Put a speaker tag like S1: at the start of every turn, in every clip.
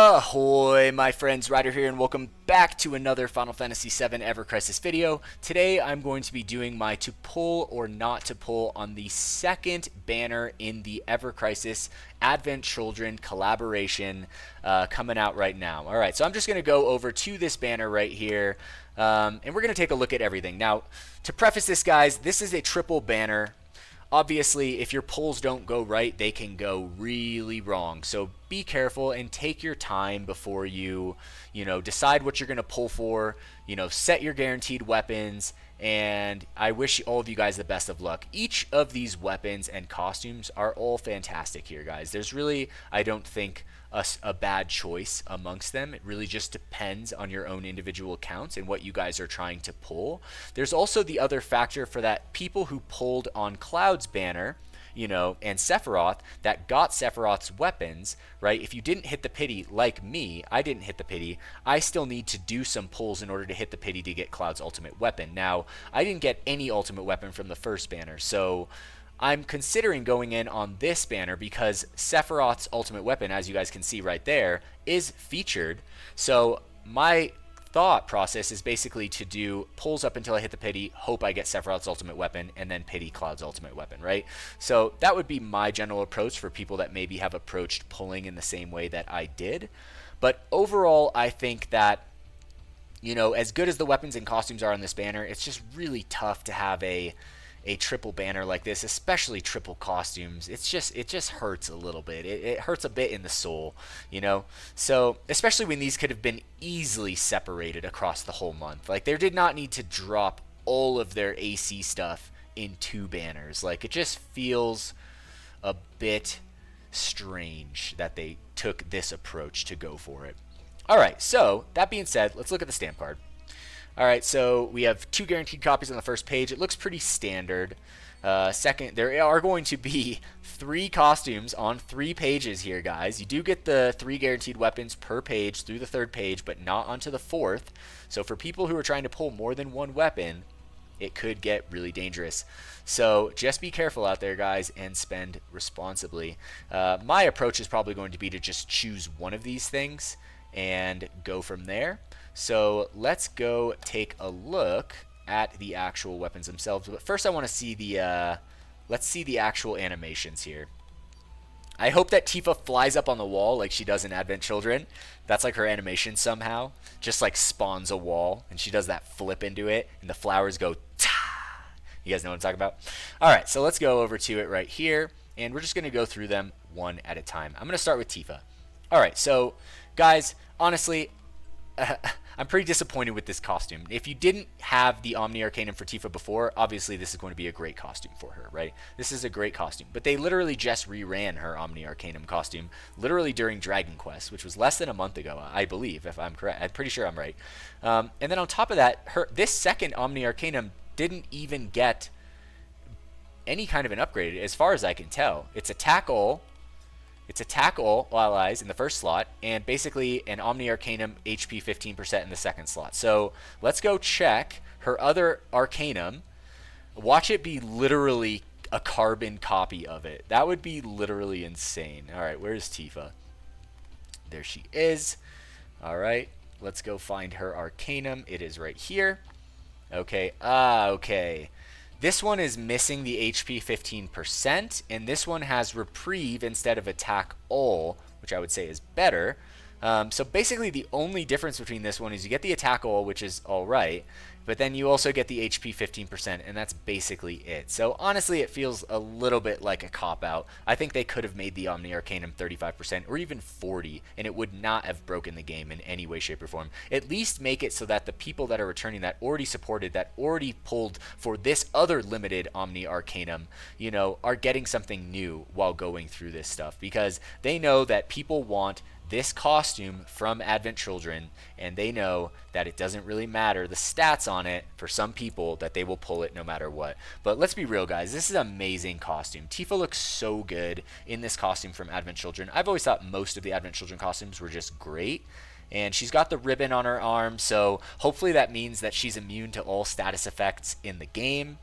S1: Ahoy, my friends, Ryder here, and welcome back to another Final Fantasy VII Ever Crisis video. Today I'm going to be doing my to pull or not to pull on the second banner in the Ever Crisis Advent Children collaboration coming out right now. Alright, so I'm just going to go over to this banner right here, and we're going to take a look at everything. Now, to preface this, guys, this is a triple banner. Obviously, if your pulls don't go right, they can go really wrong. So be careful and take your time before you decide what you're going to pull for. Set your guaranteed weapons, and I wish all of you guys the best of luck. Each of these weapons and costumes are all fantastic here, guys. There's really, I don't think, a bad choice amongst them. It really just depends on your own individual accounts and what you guys are trying to pull. There's also the other factor for that people who pulled on Cloud's banner, and Sephiroth, that got Sephiroth's weapons, right? If you didn't hit the pity like me, I didn't hit the pity, I still need to do some pulls in order to hit the pity to get Cloud's ultimate weapon. Now, I didn't get any ultimate weapon from the first banner, so I'm considering going in on this banner because Sephiroth's ultimate weapon, as you guys can see right there, is featured. So my thought process is basically to do pulls up until I hit the pity, hope I get Sephiroth's ultimate weapon, and then pity Cloud's ultimate weapon, right? So that would be my general approach for people that maybe have approached pulling in the same way that I did. But overall, I think that, as good as the weapons and costumes are on this banner, it's just really tough to have a triple banner like this, especially triple costumes. It just hurts a little bit. It hurts a bit in the soul, So especially when these could have been easily separated across the whole month. Like, they did not need to drop all of their AC stuff in two banners. Like, it just feels a bit strange that they took this approach to go for it. Alright, so that being said, let's look at the stamp card. Alright, so we have 2 guaranteed copies on the first page. It looks pretty standard. Second, there are going to be 3 costumes on 3 pages here, guys. You do get the 3 guaranteed weapons per page through the 3rd page, but not onto the 4th. So for people who are trying to pull more than one weapon, it could get really dangerous. So just be careful out there, guys, and spend responsibly. My approach is probably going to be to just choose one of these things and go from there. So let's go take a look at the actual weapons themselves. But first I want to see let's see the actual animations here. I hope that Tifa flies up on the wall like she does in Advent Children. That's like her animation somehow. Just like spawns a wall, and she does that flip into it, and the flowers go ta. You guys know what I'm talking about? Alright, so let's go over to it right here, and we're just going to go through them one at a time. I'm going to start with Tifa. Alright, so guys, honestly, I'm pretty disappointed with this costume. If you didn't have the Omni Arcanum for Tifa before, obviously this is going to be a great costume for her, right? This is a great costume. But they literally just reran her Omni Arcanum costume, literally during Dragon Quest, which was less than a month ago, I believe, if I'm correct. I'm pretty sure I'm right. And then on top of that, this second Omni Arcanum didn't even get any kind of an upgrade, as far as I can tell. It's attack all. It's attack all allies in the first slot, and basically an Omni Arcanum HP 15% in the second slot. So let's go check her other Arcanum. Watch it be literally a carbon copy of it. That would be literally insane. Alright, where's Tifa? There she is. Alright, let's go find her Arcanum. It is right here. Okay, okay. This one is missing the HP 15%, and this one has Reprieve instead of Attack All, which I would say is better. So basically the only difference between this one is you get the Attack All, which is alright, but then you also get the HP 15%, and that's basically it. So honestly, it feels a little bit like a cop-out. I think they could have made the Omni Arcanum 35% or even 40%, and it would not have broken the game in any way, shape, or form. At least make it so that the people that are returning that already supported, that already pulled for this other limited Omni Arcanum, are getting something new while going through this stuff, because they know that people want this costume from Advent Children, and they know that it doesn't really matter the stats on it for some people, that they will pull it no matter what. But let's be real, guys, this is an amazing costume. Tifa looks so good in this costume from Advent Children. I've always thought most of the Advent Children costumes were just great, and she's got the ribbon on her arm, so hopefully that means that she's immune to all status effects in the game.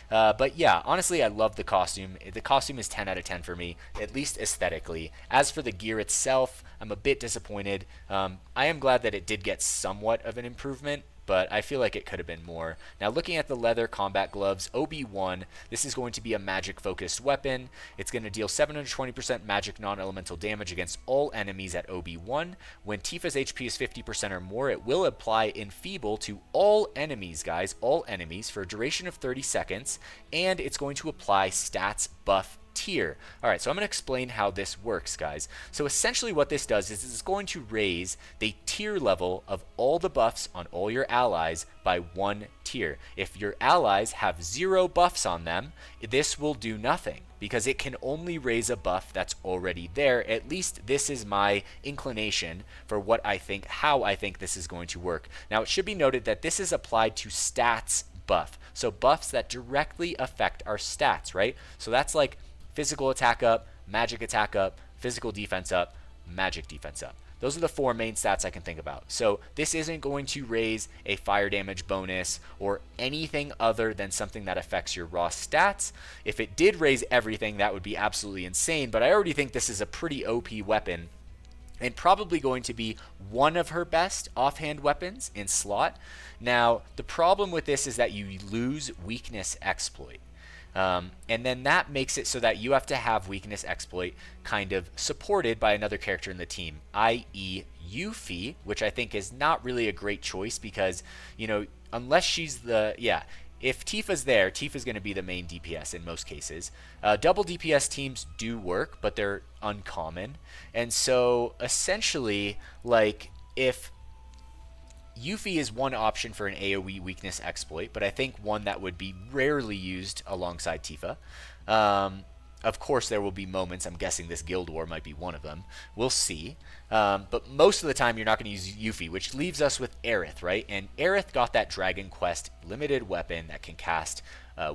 S1: But yeah, honestly, I love the costume. The costume is 10 out of 10 for me, at least aesthetically. As for the gear itself, I'm a bit disappointed. I am glad that it did get somewhat of an improvement, but I feel like it could have been more. Now, looking at the leather combat gloves, OB1, this is going to be a magic-focused weapon. It's going to deal 720% magic non-elemental damage against all enemies at OB1. When Tifa's HP is 50% or more, it will apply Enfeeble to all enemies, guys, all enemies, for a duration of 30 seconds, and it's going to apply stats buff tier. Alright, so I'm going to explain how this works, guys. So essentially what this does is it's going to raise the tier level of all the buffs on all your allies by 1 tier. If your allies have 0 buffs on them, this will do nothing because it can only raise a buff that's already there. At least this is my inclination for what I think, how I think this is going to work. Now, it should be noted that this is applied to stats buff. So buffs that directly affect our stats, right? So that's like physical attack up, magic attack up, physical defense up, magic defense up. Those are the 4 main stats I can think about. So this isn't going to raise a fire damage bonus or anything other than something that affects your raw stats. If it did raise everything, that would be absolutely insane, but I already think this is a pretty OP weapon and probably going to be one of her best offhand weapons in slot. Now, the problem with this is that you lose weakness exploit. And then that makes it so that you have to have weakness exploit kind of supported by another character in the team, i.e. Yuffie, which I think is not really a great choice because, you know, unless she's the, if Tifa's there, Tifa's going to be the main DPS in most cases. Double DPS teams do work, but they're uncommon. And so essentially, like, if Yuffie is one option for an AoE weakness exploit, but I think one that would be rarely used alongside Tifa. Of course, there will be moments. I'm guessing this Guild War might be one of them. We'll see. But most of the time, you're not going to use Yuffie, which leaves us with Aerith, right? And Aerith got that Dragon Quest limited weapon that can cast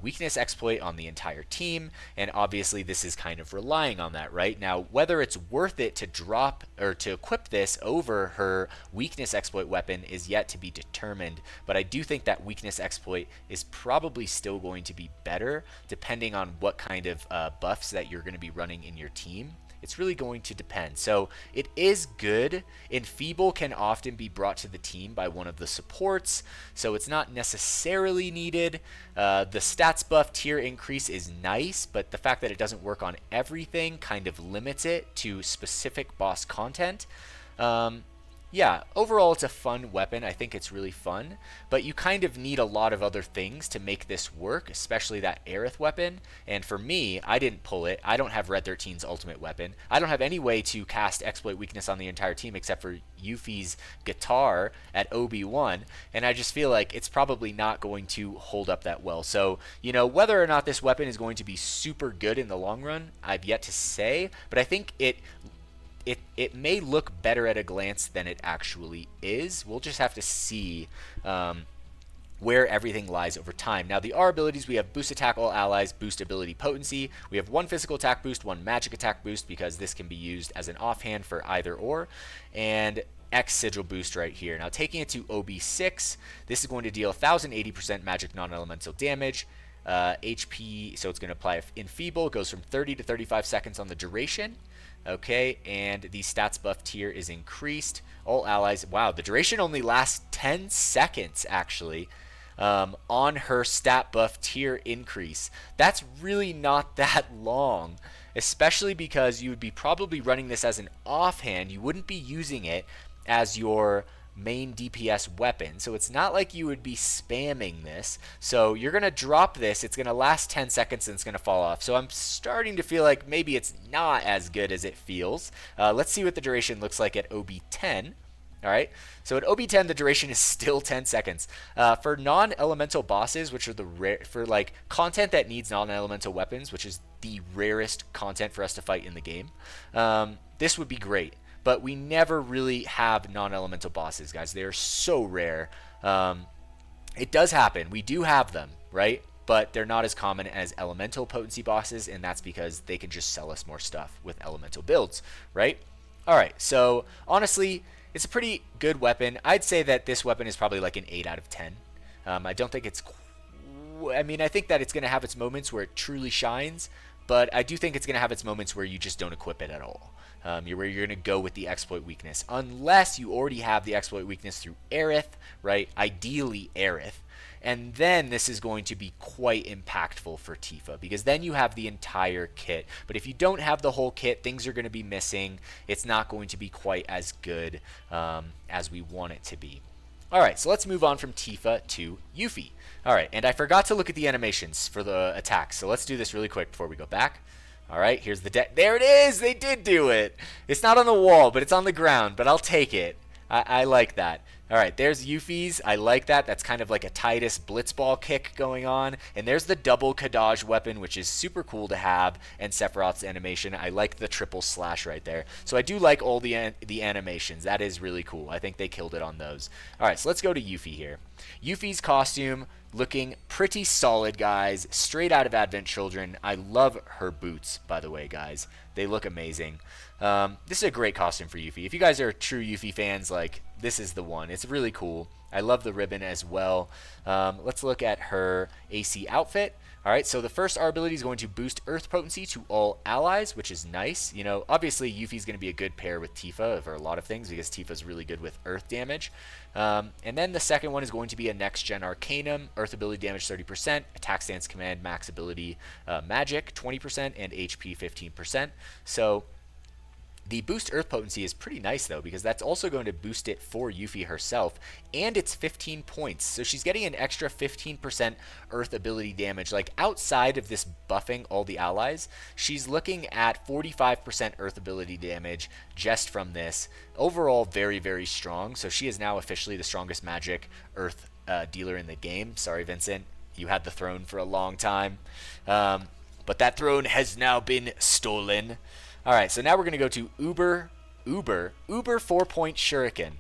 S1: weakness exploit on the entire team, and obviously this is kind of relying on that, right? Now, whether it's worth it to drop or to equip this over her weakness exploit weapon is yet to be determined, but I do think that weakness exploit is probably still going to be better depending on what kind of buffs that you're going to be running in your team. It's really going to depend. So it is good. Enfeeble can often be brought to the team by one of the supports, so it's not necessarily needed. The stats buff tier increase is nice, but the fact that it doesn't work on everything kind of limits it to specific boss content. Yeah, overall it's a fun weapon. I think it's really fun, but you kind of need a lot of other things to make this work, especially that Aerith weapon. And for me, I didn't pull it. I don't have Red 13's ultimate weapon. I don't have any way to cast exploit weakness on the entire team except for Yuffie's guitar at OB1, and I just feel like it's probably not going to hold up that well. So, you know, whether or not this weapon is going to be super good in the long run, I've yet to say, but I think it may look better at a glance than it actually is. We'll just have to see where everything lies over time. Now, the R abilities, we have boost attack all allies, boost ability potency. We have 1 physical attack boost, 1 magic attack boost, because this can be used as an offhand for either or, and X sigil boost right here. Now, taking it to OB6, this is going to deal 1080% magic non-elemental damage. HP, so it's going to apply Enfeeble. It goes from 30 to 35 seconds on the duration. Okay, and the stats buff tier is increased. All allies, wow, the duration only lasts 10 seconds, actually, on her stat buff tier increase. That's really not that long, especially because you would be probably running this as an offhand. You wouldn't be using it as your main DPS weapon, so it's not like you would be spamming this. So you're gonna drop this, it's gonna last 10 seconds and it's gonna fall off. So I'm starting to feel like maybe it's not as good as it feels. Let's see what the duration looks like at OB10. Alright, so at OB10 the duration is still 10 seconds. For non-elemental bosses, which are the for like content that needs non-elemental weapons, which is the rarest content for us to fight in the game, this would be great. But we never really have non-elemental bosses, guys. They are so rare. It does happen. We do have them, right? But they're not as common as elemental potency bosses, and that's because they can just sell us more stuff with elemental builds, right? All right, so honestly, it's a pretty good weapon. I'd say that this weapon is probably like an 8 out of 10. I don't think it's I mean, I think that it's going to have its moments where it truly shines, but I do think it's going to have its moments where you just don't equip it at all. Where you're going to go with the exploit weakness, unless you already have the exploit weakness through Aerith, right? Ideally Aerith. And then this is going to be quite impactful for Tifa, because then you have the entire kit. But if you don't have the whole kit, things are going to be missing. It's not going to be quite as good as we want it to be. Alright, so let's move on from Tifa to Yuffie. Alright, and I forgot to look at the animations for the attacks, so let's do this really quick before we go back. Alright, here's the deck. There it is! They did do it! It's not on the wall, but it's on the ground, but I'll take it. I like that. Alright, there's Yuffie's. I like that. That's kind of like a Titus blitzball kick going on. And there's the double Kadaj weapon, which is super cool to have, and Sephiroth's animation. I like the triple slash right there. So I do like all the animations. That is really cool. I think they killed it on those. Alright, so let's go to Yuffie here. Yuffie's costume looking pretty solid, guys. Straight out of Advent Children. I love her boots, by the way, guys. They look amazing. This is a great costume for Yuffie. If you guys are true Yuffie fans, like, this is the one. It's really cool. I love the ribbon as well. Let's look at her AC outfit. Alright, so the first R ability is going to boost Earth potency to all allies, which is nice. You know, obviously Yuffie's going to be a good pair with Tifa for a lot of things, because Tifa's really good with Earth damage. And then the second one is going to be a next-gen Arcanum, Earth ability damage 30%, attack stance command max ability magic 20%, and HP 15%. So the boost Earth potency is pretty nice, though, because that's also going to boost it for Yuffie herself, and it's 15 points. So she's getting an extra 15% Earth ability damage. Like, outside of this buffing all the allies, she's looking at 45% Earth ability damage just from this. Overall, very, very strong. So she is now officially the strongest magic Earth dealer in the game. Sorry, Vincent. You had the throne for a long time. But that throne has now been stolen. Alright, so now we're going to go to Uber 4-point Shuriken.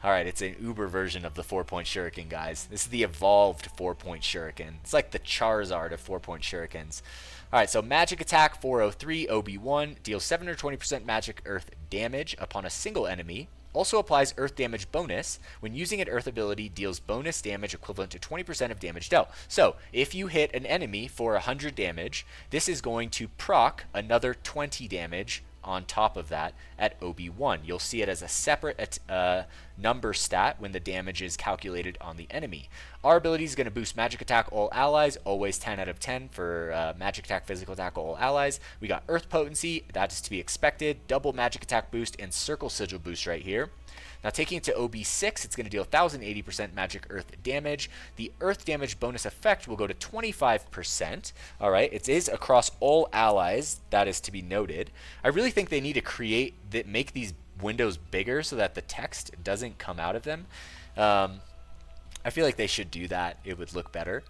S1: Alright, it's an Uber version of the 4-point Shuriken, guys. This is the evolved 4-point Shuriken. It's like the Charizard of 4-point Shurikens. Alright, so magic attack 403 OB1 deals 720% magic earth damage upon a single enemy. Also applies earth damage bonus. When using an earth ability, deals bonus damage equivalent to 20% of damage dealt. So, if you hit an enemy for 100 damage, this is going to proc another 20 damage on top of that at OB1. You'll see it as a separate number stat when the damage is calculated on the enemy. Our ability is going to boost magic attack all allies, always 10 out of 10 for magic attack, physical attack all allies. We got earth potency, that is to be expected, double magic attack boost, and circle sigil boost right here. Now taking it to OB6, it's going to deal 1080% magic earth damage. The earth damage bonus effect will go to 25%. Alright, it is across all allies, that is to be noted. I really think they need to make these windows bigger so that the text doesn't come out of them. I feel like they should do that. It would look better.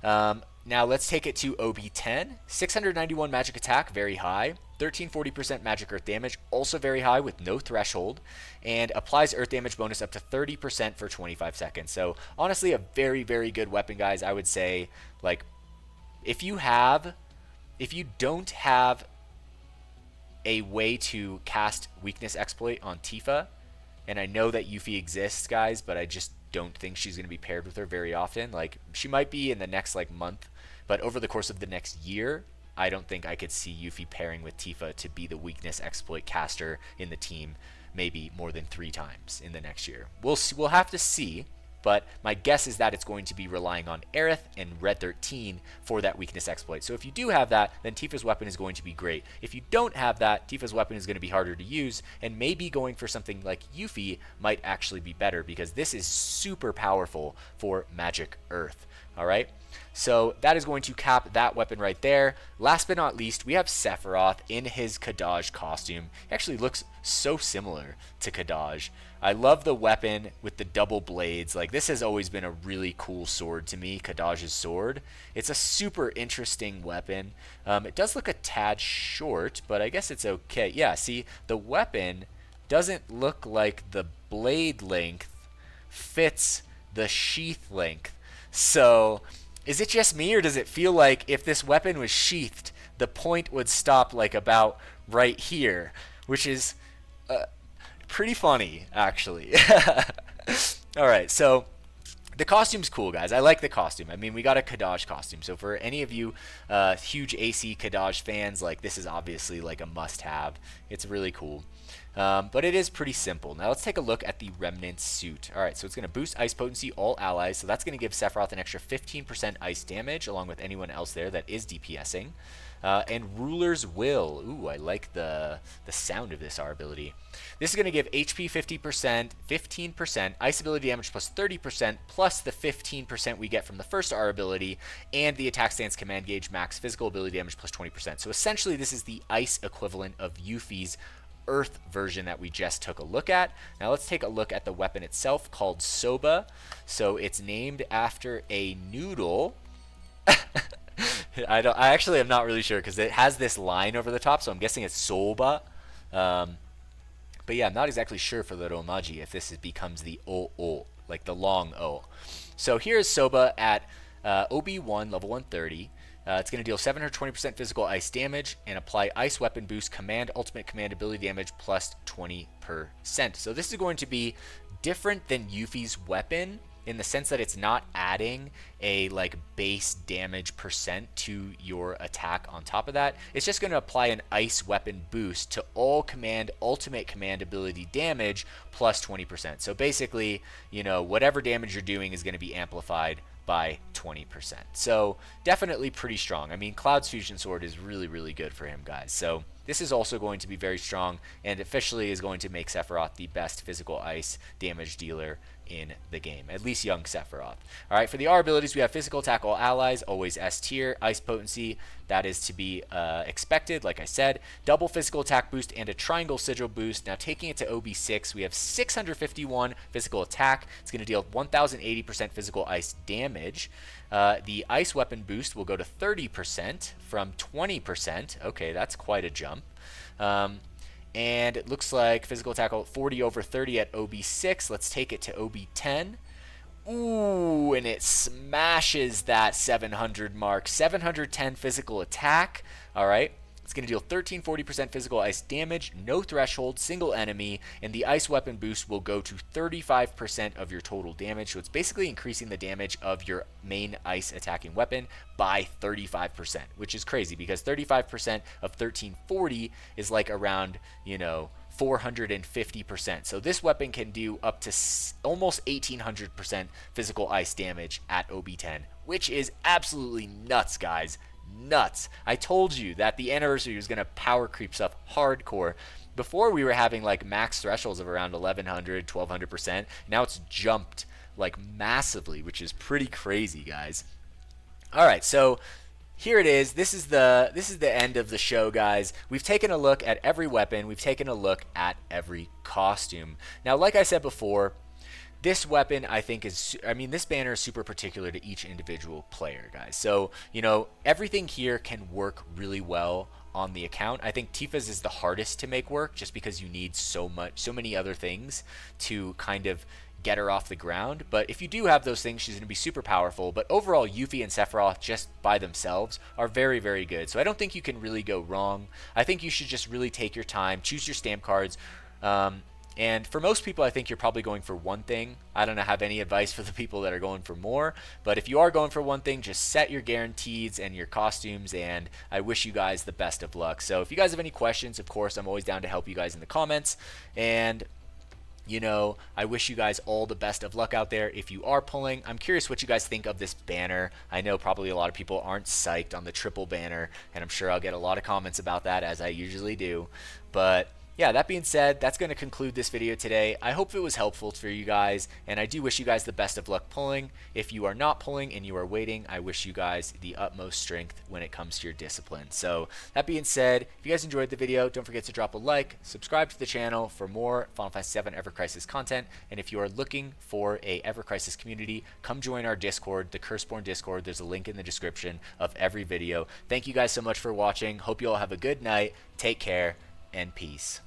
S1: Now let's take it to OB10. 691 magic attack, very high. 1340% magic earth damage, also very high with no threshold, and applies earth damage bonus up to 30% for 25 seconds. So honestly, a very, very good weapon, guys. I would say, like, if you don't have a way to cast weakness exploit on Tifa, and I know that Yuffie exists, guys, but I just don't think she's going to be paired with her very often. Like, she might be in the next month, but over the course of the next year, I don't think I could see Yuffie pairing with Tifa to be the weakness exploit caster in the team maybe more than 3 times in the next year. We'll have to see, but my guess is that it's going to be relying on Aerith and Red 13 for that weakness exploit. So if you do have that, then Tifa's weapon is going to be great. If you don't have that, Tifa's weapon is going to be harder to use, and maybe going for something like Yuffie might actually be better, because this is super powerful for Magic Earth. Alright? So that is going to cap that weapon right there. Last but not least, we have Sephiroth in his Kadaj costume. He actually looks so similar to Kadaj. I love the weapon with the double blades. Like, this has always been a really cool sword to me, Kadaj's sword. It's a super interesting weapon. It does look a tad short, but I guess it's okay. Yeah, see, the weapon doesn't look like the blade length fits the sheath length. So, is it just me, or does it feel like if this weapon was sheathed, the point would stop like about right here, which is pretty funny, actually. Alright, so The costume's cool, guys. I like the costume. I mean, we got a Kadaj costume. So for any of you huge AC Kadaj fans, like this is obviously like a must-have. It's really cool. But it is pretty simple. Now let's take a look at the Remnant suit. All right, so it's going to boost ice potency all allies. So that's going to give Sephiroth an extra 15% ice damage, along with anyone else there that is DPSing. And Ruler's Will. Ooh, I like the sound of this R ability. This is going to give HP 50%, 15%, ice ability damage plus 30%, plus the 15% we get from the first R ability, and the attack stance command gauge max physical ability damage plus 20%. So essentially this is the ice equivalent of Yuffie's Earth version that we just took a look at. Now let's take a look at the weapon itself, called Soba. So it's named after a noodle. I actually am not really sure because it has this line over the top, so I'm guessing it's Soba. But yeah, I'm not exactly sure for the Romaji if this becomes the O, like the long O. So here's Soba at OB1, level 130. It's going to deal 720% physical ice damage and apply ice weapon boost command ultimate command ability damage plus 20%. So this is going to be different than Yuffie's weapon in the sense that it's not adding a like base damage percent to your attack on top of that. It's just going to apply an ice weapon boost to all command ultimate command ability damage plus 20%. So basically, you know, whatever damage you're doing is going to be amplified by 20%. So definitely pretty strong. I mean, Cloud's Fusion Sword is really, really good for him, guys. So this is also going to be very strong and officially is going to make Sephiroth the best physical ice damage dealer in the game, at least young Sephiroth. All right, for the R abilities, we have physical attack all allies, always S tier, ice potency, that is to be expected, like I said, double physical attack boost and a triangle sigil boost. Now taking it to OB6, we have 651 physical attack. It's going to deal 1080% physical ice damage. The ice weapon boost will go to 30% from 20%. Okay, that's quite a jump. And it looks like physical attack 40 over 30 at OB6. Let's take it to OB10. Ooh, and it smashes that 700 mark. 710 physical attack. All right. It's going to deal 40% physical ice damage, no threshold, single enemy, and the ice weapon boost will go to 35% of your total damage. So it's basically increasing the damage of your main ice attacking weapon by 35%, which is crazy because 35% of 1340 is like around, you know, 450%. So this weapon can do up to almost 1800% physical ice damage at OB10, which is absolutely nuts, guys. Nuts. I told you that the anniversary was going to power creep stuff hardcore. Before we were having like max thresholds of around 1100, 1200%. Now it's jumped like massively, which is pretty crazy, guys. All right, so here it is. This is the end of the show, guys. We've taken a look at every weapon. We've taken a look at every costume. Now, like I said before, this weapon, I think, this banner is super particular to each individual player, guys. So, you know, everything here can work really well on the account. I think Tifa's is the hardest to make work just because you need so many other things to kind of get her off the ground. But if you do have those things, she's going to be super powerful. But overall, Yuffie and Sephiroth just by themselves are very, very good. So I don't think you can really go wrong. I think you should just really take your time, choose your stamp cards. And for most people, I think you're probably going for one thing. I don't have any advice for the people that are going for more. But if you are going for one thing, just set your guarantees and your costumes. And I wish you guys the best of luck. So if you guys have any questions, of course, I'm always down to help you guys in the comments. And you know, I wish you guys all the best of luck out there if you are pulling. I'm curious what you guys think of this banner. I know probably a lot of people aren't psyched on the triple banner, and I'm sure I'll get a lot of comments about that, as I usually do. But yeah, that being said, that's going to conclude this video today. I hope it was helpful for you guys, and I do wish you guys the best of luck pulling. If you are not pulling and you are waiting, I wish you guys the utmost strength when it comes to your discipline. So that being said, if you guys enjoyed the video, don't forget to drop a like, subscribe to the channel for more Final Fantasy VII Ever Crisis content, and if you are looking for a Ever Crisis community, come join our Discord, the Curseborn Discord. There's a link in the description of every video. Thank you guys so much for watching. Hope you all have a good night. Take care and peace.